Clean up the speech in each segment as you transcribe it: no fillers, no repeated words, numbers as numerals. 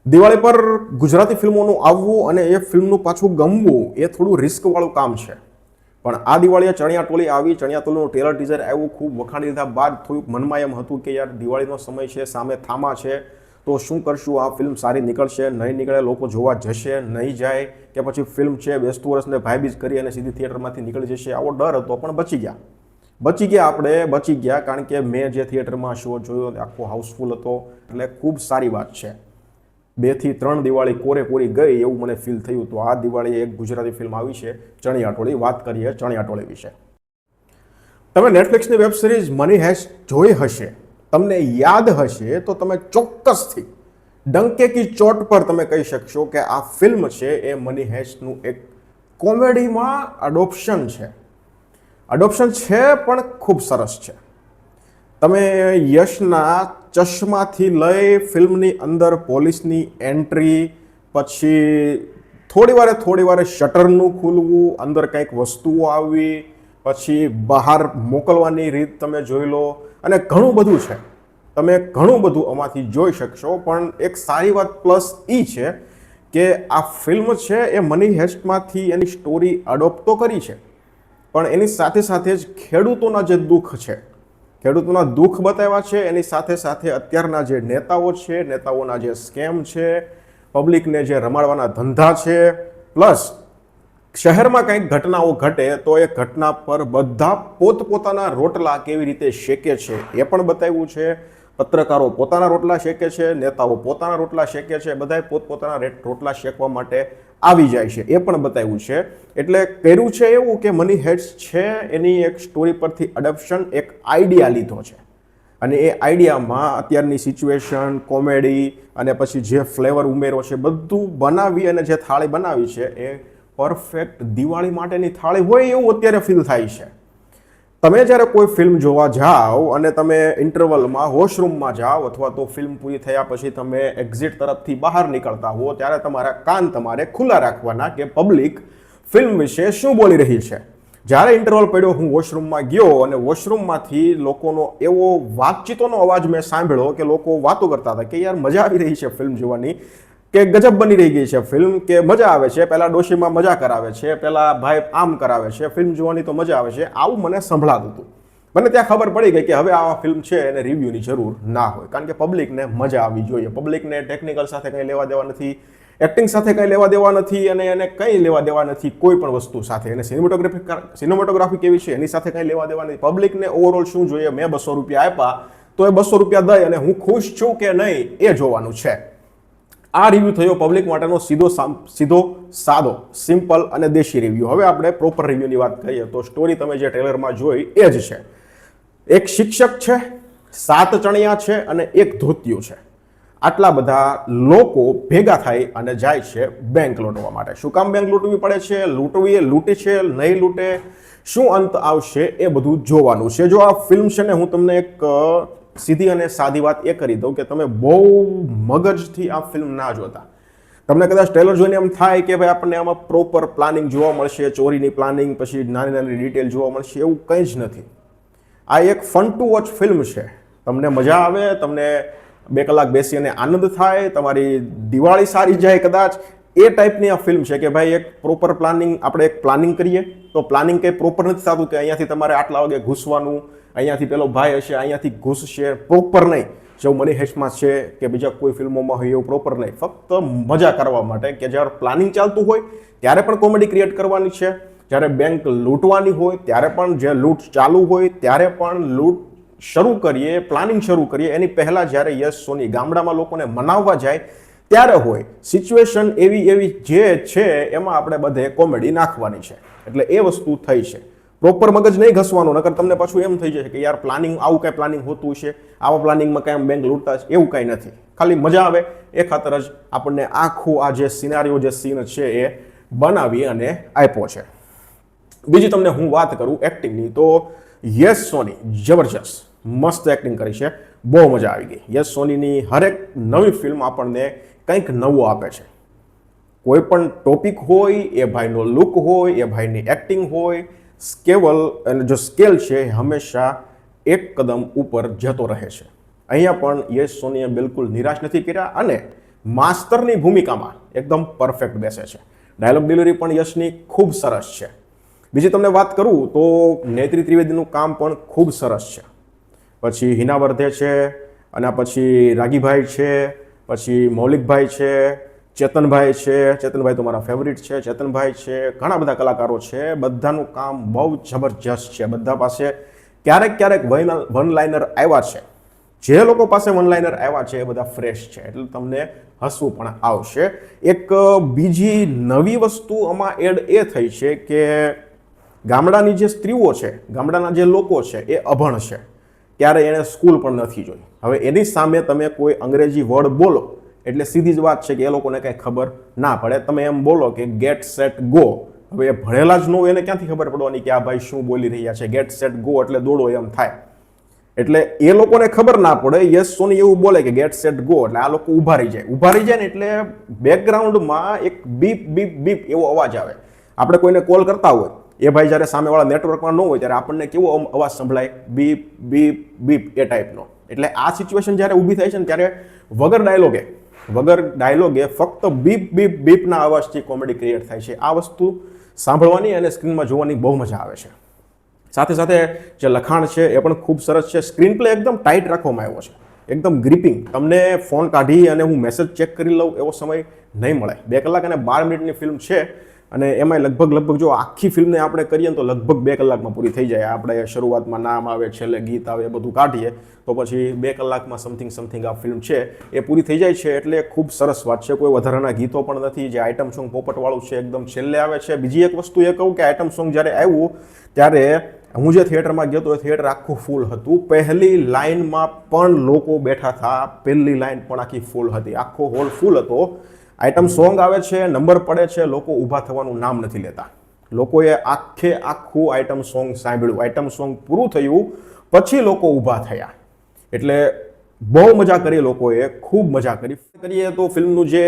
દિવાળી પર ગુજરાતી ફિલ્મોનું આવવું અને એ ફિલ્મનું પાછું ગમવું એ થોડું રિસ્કવાળું કામ છે. પણ આ દિવાળીએ ચણિયા ટોળી આવી, ચણિયા ટોળીનું ટ્રેલર ટીઝર આવ્યું, ખૂબ વખાણી લીધા બાદ થોડુંક મનમાં એમ હતું કે યાર દિવાળીનો સમય છે, સામે થામા છે, તો શું કરશું? આ ફિલ્મ સારી નીકળશે, નહીં નીકળે, લોકો જોવા જશે, નહીં જાય, કે પછી ફિલ્મ છે બેસતું વર્ષને ભાઈબીજ કરી અને સીધી થિયેટરમાંથી નીકળી જશે, આવો ડર હતો. પણ બચી ગયા આપણે બચી ગયા, કારણ કે મેં જે થિયેટરમાં શો જોયો આખો હાઉસફુલ હતો, એટલે ખૂબ સારી વાત છે. 2 થી 3 દિવાળી કોરી ગઈ એવું મને ફીલ થયું. તો આ દિવાળીએ એક ગુજરાતી ફિલ્મ આવી છે, ચણિયા ટોળી. વાત કરીએ ચણિયા ટોળી વિશે. તમે નેટફ્લિક્સની વેબ સિરીઝ મની હેસ્ટ જોઈ હશે, તમને યાદ હશે, તો તમે ચોક્કસથી ડંકે કી ચોટ પર તમે કહી શકશો કે આ ફિલ્મ છે એ મની હેસ્ટનું એક કોમેડીમાં એડોપ્શન છે. પણ ખૂબ સરસ છે. તમે યશના ચશ્માથી લઈ ફિલ્મની અંદર પોલીસની એન્ટ્રી, પછી થોડી વારે શટરનું ખુલવું, અંદર કંઈક વસ્તુઓ આવવી, પછી બહાર મોકલવાની રીત તમે જોઈ લો, અને ઘણું બધું છે. તમે ઘણું બધું આમાંથી જોઈ શકશો. પણ એક સારી વાત પ્લસ એ છે કે આ ફિલ્મ છે એ મની હેસ્ટમાંથી એની સ્ટોરી એડોપ્ટ તો કરી છે, પણ એની સાથે જ ખેડૂતોના જે દુઃખ છે, ખેડૂતોના દુઃખ બતાવ્યા છે. એની સાથે અત્યારના જે નેતાઓ છે, નેતાઓના જે સ્કેમ છે, પબ્લિકને જે રમાડવાના ધંધા છે, પ્લસ શહેરમાં કંઈક ઘટનાઓ ઘટે તો એ ઘટના પર બધા પોતપોતાના રોટલા કેવી રીતે શેકે છે એ પણ બતાવ્યું છે. પત્રકારો પોતાના રોટલા શેકે છે, નેતાઓ પોતાના રોટલા શેકે છે, બધાએ પોતપોતાના રોટલા શેકવા માટે આવી જાય છે એ પણ બતાવ્યું છે. એટલે કર્યું છે એવું કે મની હેસ્ટ છે એની એક સ્ટોરી પરથી એડપ્શન, એક આઈડિયા લીધો છે, અને એ આઈડિયામાં અત્યારની સિચ્યુએશન, કોમેડી અને પછી જે ફ્લેવર ઉમેરો છે બધું બનાવી અને જે થાળી બનાવી છે એ પરફેક્ટ દિવાળી માટેની થાળી હોય એવું અત્યારે ફીલ થાય છે. તમે જ્યારે કોઈ ફિલ્મ જોવા જાઓ અને તમે ઇન્ટરવલમાં વોશરૂમમાં જાઓ, અથવા તો ફિલ્મ પૂરી થયા પછી તમે એક્ઝિટ તરફથી બહાર નીકળતા હો, ત્યારે તમારા કાન તમારે ખુલ્લા રાખવાના કે પબ્લિક ફિલ્મ વિશે શું બોલી રહી છે. જ્યારે ઇન્ટરવલ પડ્યો, હું વોશરૂમમાં ગયો અને વોશરૂમમાંથી લોકોનો એવો વાતચીતોનો અવાજ મેં સાંભળ્યો કે લોકો વાતો કરતા હતા કે યાર મજા આવી રહી છે ફિલ્મ જોવાની, કે ગજબ બની રહી ગઈ છે ફિલ્મ, કે મજા આવે છે, પહેલાં ડોશીમાં મજા કરાવે છે, પહેલાં ભાઈ આમ કરાવે છે, ફિલ્મ જોવાની તો મજા આવે છે, આવું મને સંભળાતું હતું. મને ત્યાં ખબર પડી ગઈ કે હવે આ ફિલ્મ છે એને રિવ્યૂની જરૂર ના હોય, કારણ કે પબ્લિકને મજા આવવી જોઈએ. પબ્લિકને ટેકનિકલ સાથે કંઈ લેવા દેવા નથી, એક્ટિંગ સાથે કંઈ લેવા દેવા નથી, અને એને કંઈ લેવા દેવા નથી કોઈ પણ વસ્તુ સાથે. એને સિનેમેટોગ્રાફી કેવી છે એની સાથે કંઈ લેવા દેવા નથી. પબ્લિકને ઓવરઓલ શું જોઈએ, મેં 200 રૂપિયા આપ્યા તો એ 200 રૂપિયા દઈ અને હું ખુશ છું કે નહીં એ જોવાનું છે. આ રિવ્યૂ થયો પબ્લિક માટેનો સીધો સાદો સિમ્પલ અને દેશી રિવ્યૂ. હવે આપણે પ્રોપર રિવ્યૂની વાત કરીએ તો સ્ટોરી તમે જે ટ્રેલરમાં જોઈ એ જ છે. એક શિક્ષક છે, 7 ચણિયા છે અને 1 ધોતિયું છે. આટલા બધા લોકો ભેગા થાય અને જાય છે બેંક લૂંટવા માટે. શું કામ બેંક લૂંટવી પડે છે? લૂંટી છે, નહીં લૂંટે, શું અંત આવશે એ બધું જોવાનું છે. જો આ ફિલ્મ છે ને, હું તમને એક સીધી અને સાદી વાત એ કરી દઉં કે તમે બહુ મગજથી આ ફિલ્મ ના જોતા. તમને કદાચ ટ્રેલર જોઈને એમ થાય કે ભાઈ આપણને આમાં પ્રોપર પ્લાનિંગ જોવા મળશે, ચોરીની પ્લાનિંગ, પછી નાની ડિટેલ જોવા મળશે, એવું કંઈ જ નથી. આ એક ફન ટુ વોચ ફિલ્મ છે. તમને મજા આવે, તમને 2 કલાક બેસી અને આનંદ થાય, તમારી દિવાળી સારી જાય કદાચ, એ ટાઈપની આ ફિલ્મ છે કે ભાઈ એક પ્રોપર પ્લાનિંગ, આપણે એક પ્લાનિંગ કરીએ તો પ્લાનિંગ કંઈ પ્રોપર નથી થતું કે અહીંયાથી તમારે આટલા વાગે ઘૂસવાનું, અહીંયાથી પેલો ભાઈ હશે અહીંયાથી ઘૂસશે, પ્રોપર નહીં. જેવું મની હેસ્ટમાં છે કે બીજા કોઈ ફિલ્મોમાં હોય એવું પ્રોપર નહીં. ફક્ત મજા કરવા માટે કે જ્યારે પ્લાનિંગ ચાલતું હોય ત્યારે પણ કોમેડી ક્રિએટ કરવાની છે, જ્યારે બેંક લૂંટવાની હોય ત્યારે પણ, જે લૂંટ ચાલુ હોય ત્યારે પણ લૂંટ શરૂ કરીએ, પ્લાનિંગ શરૂ કરીએ એની પહેલાં જ્યારે યશ સોની ગામડામાં લોકોને મનાવવા જાય ત્યારે હોય. સિચ્યુએશન એવી જે છે એમાં આપણે બધે કોમેડી નાખવાની છે. એટલે એ વસ્તુ થઈ છે. પ્રોપર મગજ નહીં ઘસવાનું, નકર તમને પાછું એમ થઈ જશે કે યાર પ્લાનિંગ, આવું કાંઈ પ્લાનિંગ હોતું છે, આવા પ્લાનિંગમાં કાંઈ બેંક લૂંટતા છે, એવું કાંઈ નથી. ખાલી મજા આવે એ ખાતર જ આપણને આખું આ જે સિનારીઓ, જે સીન છે એ બનાવી અને આપ્યો છે. બીજી તમને હું વાત કરું એક્ટિંગની, તો યશ સોની જબરજસ્ત મસ્ત એક્ટિંગ કરી છે, બહુ મજા આવી ગઈ. યશ સોનીની હરેક નવી ફિલ્મ આપણને કંઈક નવું આપે છે. કોઈ પણ ટોપિક હોય, એ ભાઈનો લુક હોય, એ ભાઈની એક્ટિંગ હોય, અને જો સ્કેલ છે હંમેશા એક કદમ ઉપર જતો રહે છે. અહીંયા પણ યશ સોનીએ બિલકુલ નિરાશ નથી કર્યા અને માસ્તરની ભૂમિકામાં એકદમ પરફેક્ટ બેસે છે. ડાયલોગ ડિલિવરી પણ યશની ખૂબ સરસ છે. બીજી તમને વાત કરું તો નેત્રી ત્રિવેદીનું કામ પણ ખૂબ સરસ છે. પછી હિના વર્ધે છે, અને પછી રાગીભાઈ છે, પછી મૌલિકભાઈ છે, ચેતનભાઈ છે. ચેતનભાઈ તો મારા ફેવરિટ છે. ચેતનભાઈ છે, ઘણા બધા કલાકારો છે. બધાનું કામ બહુ જબરજસ્ત છે. બધા પાસે ક્યારેક વન લાઇનર આવ્યા છે. જે લોકો પાસે વન લાઇનર આવ્યા છે એ બધા ફ્રેશ છે, એટલે તમને હસવું પણ આવશે. એક બીજી નવી વસ્તુ આમાં એડ એ થઈ છે કે ગામડાની જે સ્ત્રીઓ છે, ગામડાના જે લોકો છે એ અભણ છે, ત્યારે એણે સ્કૂલ પણ નથી જોઈ. હવે એની સામે તમે કોઈ અંગ્રેજી વર્ડ બોલો એટલે સીધી જ વાત છે કે એ લોકોને કંઈ ખબર ના પડે. તમે એમ બોલો કે ગેટ સેટ ગો, હવે એ ભણેલા જ ન હોય એને ક્યાંથી ખબર પડવાની કે આ ભાઈ શું બોલી રહ્યા છે. ગેટ સેટ ગો એટલે દોડો એમ થાય. એટલે એ લોકોને ખબર ના પડે. યશ સોની એવું બોલે કે ગેટ સેટ ગો એટલે આ લોકો ઊભા રહી જાય ને એટલે બેકગ્રાઉન્ડમાં એક બીપ બીપ બીપ એવો અવાજ આવે. આપણે કોઈને કોલ કરતા હોય, એ ભાઈ જ્યારે સામેવાળા નેટવર્કમાં ન હોય ત્યારે આપણને કેવો અવાજ સંભળાય, બીપ બીપ બીપ એ ટાઈપનો. એટલે આ સિચ્યુએશન જ્યારે ઊભી થાય છે ને ત્યારે વગર ડાયલોગે ફક્ત બીપ બીપ બીપના અવાજથી કોમેડી ક્રિએટ થાય છે. આ વસ્તુ સાંભળવાની અને સ્ક્રીનમાં જોવાની બહુ મજા આવે છે. સાથે સાથે જે લખાણ છે એ પણ ખૂબ સરસ છે. સ્ક્રીન પ્લે એકદમ ટાઈટ રાખવામાં આવ્યો છે, એકદમ ગ્રીપિંગ. તમને ફોન કાઢી અને હું મેસેજ ચેક કરી લઉં એવો સમય નહીં મળે. 2 કલાક અને 12 મિનિટની ફિલ્મ છે, અને એમાં લગભગ જો આખી ફિલ્મને આપણે કરીએ તો લગભગ 2 કલાકમાં પૂરી થઈ જાય. આપણે શરૂઆતમાં નામ આવે, છેલ્લે ગીત આવે, એ બધું કાઢીએ તો પછી 2 કલાકમાં સમથિંગ આ ફિલ્મ છે એ પૂરી થઈ જાય છે. એટલે ખૂબ સરસ વાત છે. કોઈ વધારાના ગીતો પણ નથી. જે આઇટમ સોંગ પોપટવાળું છે એકદમ છેલ્લે આવે છે. બીજી એક વસ્તુ એ કહું કે આઇટમ સોંગ જ્યારે આવ્યું ત્યારે હું જે થિયેટરમાં ગયો તો એ થિયેટર આખું ફૂલ હતું. પહેલી લાઇનમાં પણ લોકો બેઠા હતા, પહેલી લાઇન પણ આખી ફૂલ હતી, આખો હોલ ફૂલ હતો. આઇટમ સોંગ આવે છે, નંબર પડે છે, લોકો ઊભા થવાનું નામ નથી લેતા. લોકોએ આખું આઇટમ સોંગ સાંભળ્યું. આઇટમ સોંગ પૂરું થયું પછી લોકો ઊભા થયા. એટલે બહુ મજા કરી લોકોએ, ખૂબ મજા કરીએ તો ફિલ્મનું જે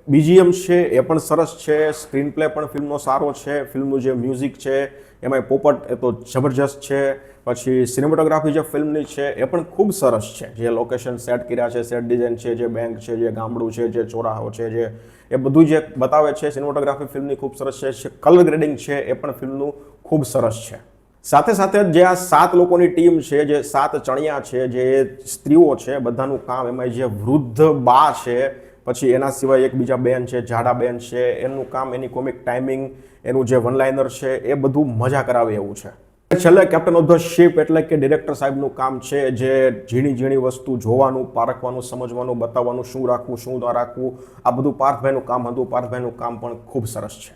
બીજીએમ છે એ પણ સરસ છે. સ્ક્રીન પ્લે પણ ફિલ્મનો સારો છે. ફિલ્મનું જે મ્યુઝિક છે એમાં પોપટ એ તો જબરજસ્ત છે. પછી સિનેમેટોગ્રાફી જે ફિલ્મની છે એ પણ ખૂબ સરસ છે. જે લોકેશન સેટ કર્યા છે, સેટ ડિઝાઇન છે, જે બેંક છે, જે ગામડું છે, જે ચોરાહો છે, જે એ બધું જે બતાવે છે, સિનેમેટોગ્રાફી ફિલ્મની ખૂબ સરસ છે. કલર ગ્રેડિંગ છે એ પણ ફિલ્મનું ખૂબ સરસ છે. સાથે જે આ 7 લોકોની ટીમ છે, જે 7 ચણિયા છે, જે સ્ત્રીઓ છે, બધાનું કામ, એમાં જે વૃદ્ધ બા છે, પછી એના સિવાય એક બીજા બેન છે, જાડા બેન છે, એનું કામ, એની કોમિક ટાઈમિંગ, એનું જે વન લાઇનર છે એ બધું મજા કરાવે એવું છે. છેલ્લે કેપ્ટન ઓફ ધ શિપ એટલે કે ડિરેક્ટર સાહેબનું કામ છે, જે ઝીણી વસ્તુ જોવાનું, પારખવાનું, સમજવાનું, બતાવવાનું, શું રાખવું, શું ન રાખવું, આ બધું પાર્થભાઈનું કામ હતું. પાર્થભાઈનું કામ પણ ખૂબ સરસ છે.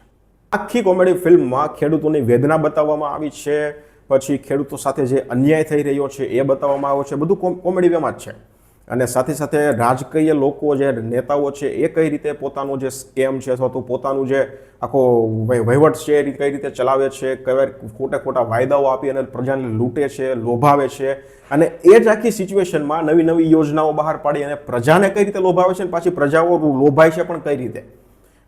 આખી કોમેડી ફિલ્મમાં ખેડૂતોની વેદના બતાવવામાં આવી છે, પછી ખેડૂતો સાથે જે અન્યાય થઈ રહ્યો છે એ બતાવવામાં આવ્યો છે. બધું કોમેડી વેમાં જ છે. અને સાથે રાજકીય લોકો, જે નેતાઓ છે, એ કઈ રીતે પોતાનું જે સ્કેમ છે અથવા તો પોતાનું જે આખો વહીવટ છે એ કઈ રીતે ચલાવે છે, કઈ ખોટા વાયદાઓ આપી અને પ્રજાને લૂંટે છે, લોભાવે છે. અને એ જ આખી સિચ્યુએશનમાં નવી યોજનાઓ બહાર પાડી અને પ્રજાને કઈ રીતે લોભાવે છે, અને પાછી પ્રજાઓ લોભાય છે પણ કઈ રીતે.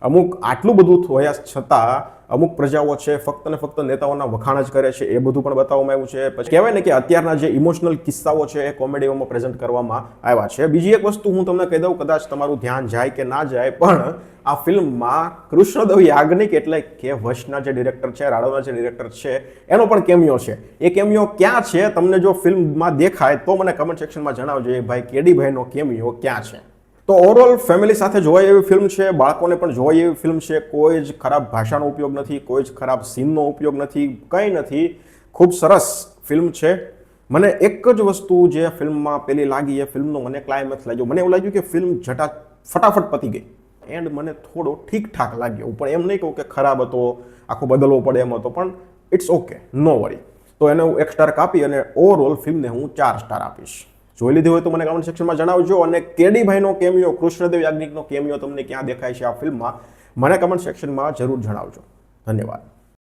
અમુક આટલું બધું થયા છતાં અમુક પ્રજાઓ છે ફક્ત ને ફક્ત નેતાઓના વખાણ જ કરે છે, એ બધું પણ બતાવવામાં આવ્યું છે. પછી કહેવાય ને કે અત્યારના જે ઇમોશનલ કિસ્સાઓ છે એ કોમેડીઓમાં પ્રેઝન્ટ કરવામાં આવ્યા છે. બીજી એક વસ્તુ હું તમને કહી દઉં, કદાચ તમારું ધ્યાન જાય કે ના જાય, પણ આ ફિલ્મમાં કૃષ્ણદેવ યાજ્ઞિક એટલે કે વશના જે ડિરેક્ટર છે, રાડોના જે ડિરેક્ટર છે, એનો પણ કેમિયો છે. એ કેમિયો ક્યાં છે તમને જો ફિલ્મમાં દેખાય તો મને કમેન્ટ સેક્શનમાં જણાવજો એ ભાઈ કેડીભાઈનો કેમિયો ક્યાં છે. તો ઓવરઓલ ફેમિલી સાથે જોવાય એવી ફિલ્મ છે, બાળકોને પણ જોવાય એવી ફિલ્મ છે. કોઈ જ ખરાબ ભાષાનો ઉપયોગ નથી, કોઈ જ ખરાબ સીનનો ઉપયોગ નથી, કંઈ નથી. ખૂબ સરસ ફિલ્મ છે. મને એક જ વસ્તુ જે ફિલ્મમાં પેલી લાગી એ ફિલ્મનો મને ક્લાઇમેક્સ લાગ્યો. મને એવું લાગ્યું કે ફિલ્મ ફટાફટ પતી ગઈ. એન્ડ મને થોડો ઠીકઠાક લાગ્યો, પણ એમ નહીં કહું કે ખરાબ હતો, આખો બદલવો પડે એમ હતો, પણ ઇટ્સ ઓકે, નો વરી. તો એને હું 1 સ્ટાર કાપી અને ઓવરઓલ ફિલ્મને હું 4 સ્ટાર આપીશ. જોઈ લીધી હોય તો મને કમેન્ટ સેક્શનમાં જણાવજો. અને કેડીભાઈનો કેમિયો, કૃષ્ણદેવ યાજ્ઞિકનો કેમિયો તમને ક્યાં દેખાય છે આ ફિલ્મમાં, મને કમેન્ટ સેક્શનમાં જરૂર જણાવજો. ધન્યવાદ.